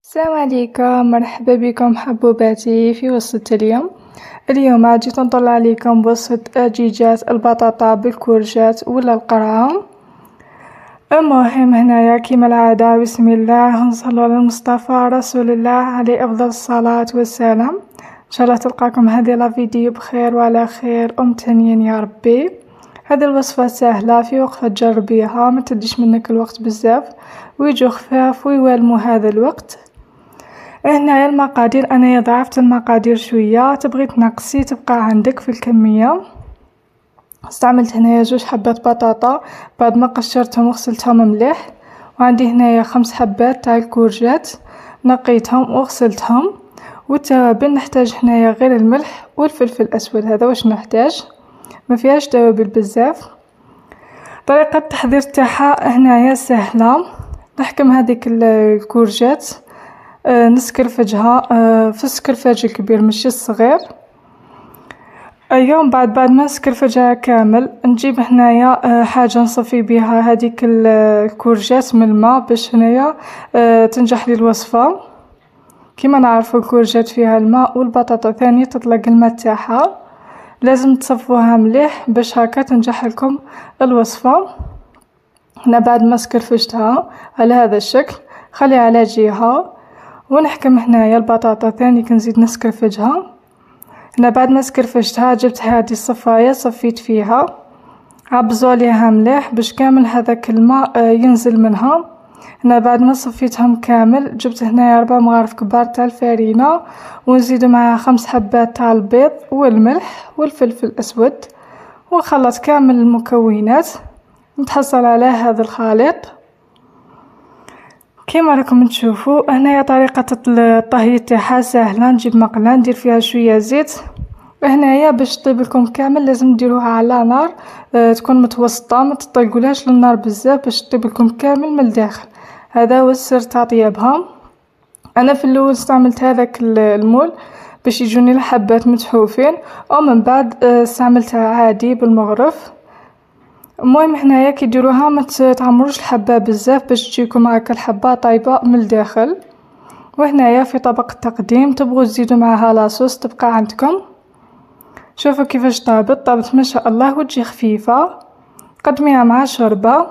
السلام عليكم، مرحبا بكم حبوباتي في وصفة اليوم جيت نطلع عليكم بوصفة دجاجات البطاطا بالكورجات ولا القرعة. المهم هنايا كيما العادة بسم الله ونصلو على المصطفى رسول الله عليه أفضل الصلاة والسلام. إن شاء الله تلقاكم هذه لا فيديو بخير وعلى خير ومتهنيين يا ربي. هذه الوصفة سهلة في وقفة تجربيها ما تديش منك الوقت بزاف ويجو خفاف ويوالموا هذا الوقت. هنايا المقادير أنا ضعفت المقادير شوية، تبغي تنقصي تبقى عندك في الكمية. استعملت هنايا 2 حبات بطاطا بعد ما قشرتهم وغسلتهم مليح، وعندي هنايا 5 حبات تاع الكورجات نقيتهم وغسلتهم. والتوابل نحتاج هنايا غير الملح والفلفل الأسود، هذا واش نحتاج، ما فيهاش توابل بزاف. طريقة التحضير تاعها هنايا سهلة. نحكم هذيك الكورجات نسكرفجها في السكرفاج الكبير ماشي الصغير. اليوم بعد ما نسكرفجها كامل نجيب هنايا حاجة نصفي بها هذيك الكورجات من الماء باش هنايا تنجح لي الوصفة. كيما نعرفوا الكورجات فيها الماء والبطاطا ثاني تطلق الماء تاعها، لازم تصفوها مليح باش هكا تنجح لكم الوصفة. هنا بعد ما سكرفجتها على هذا الشكل خليها على جهة، ونحكم هنايا البطاطا ثاني كنزيد نسكرفجها. هنا بعد ما سكرفجتها جبت هذه الصفاية صفيت فيها، عبزوا عليها مليح باش كامل هذاك الماء ينزل منها. هنا بعد ما صفيتهم كامل جبت هنايا 4 مغارف كبار تاع الفرينة ونزيد معها 5 حبات تاع البيض والملح والفلفل الأسود، ونخلط كامل المكونات نتحصل على هذا الخليط. كيما راكم تشوفوا هنايا طريقة الطهي تاعها سهلة. نجيب مقلة ندير فيها شوية زيت، هنايا باش تطيب لكم كامل لازم ديروها على نار تكون متوسطة، ما تطيقولهاش للنار بزاف باش تطيب لكم كامل من الداخل. هذا هو السر تاع طيابها. انا في الاول استعملت هذاك المول باش يجوني الحبات متحوفين، ومن بعد استعملتها عادي بالمغرف. المهم هنايا كي ديروها ما تعمروش الحبه بزاف باش تجيكم هكا الحبه طايبه من الداخل. وهنايا في طبق التقديم تبغوا تزيدوا معها لاصوص تبقى عندكم. شوفوا كيفاش طابت ما شاء الله وتجي خفيفه. قدميها مع شوربه.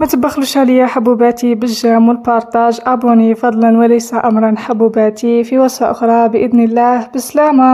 ما تبخلوش عليا حبوباتي بالجيم والبارطاج. ابوني فضلا وليس امرا حبوباتي في وصفه اخرى باذن الله. بسلامه.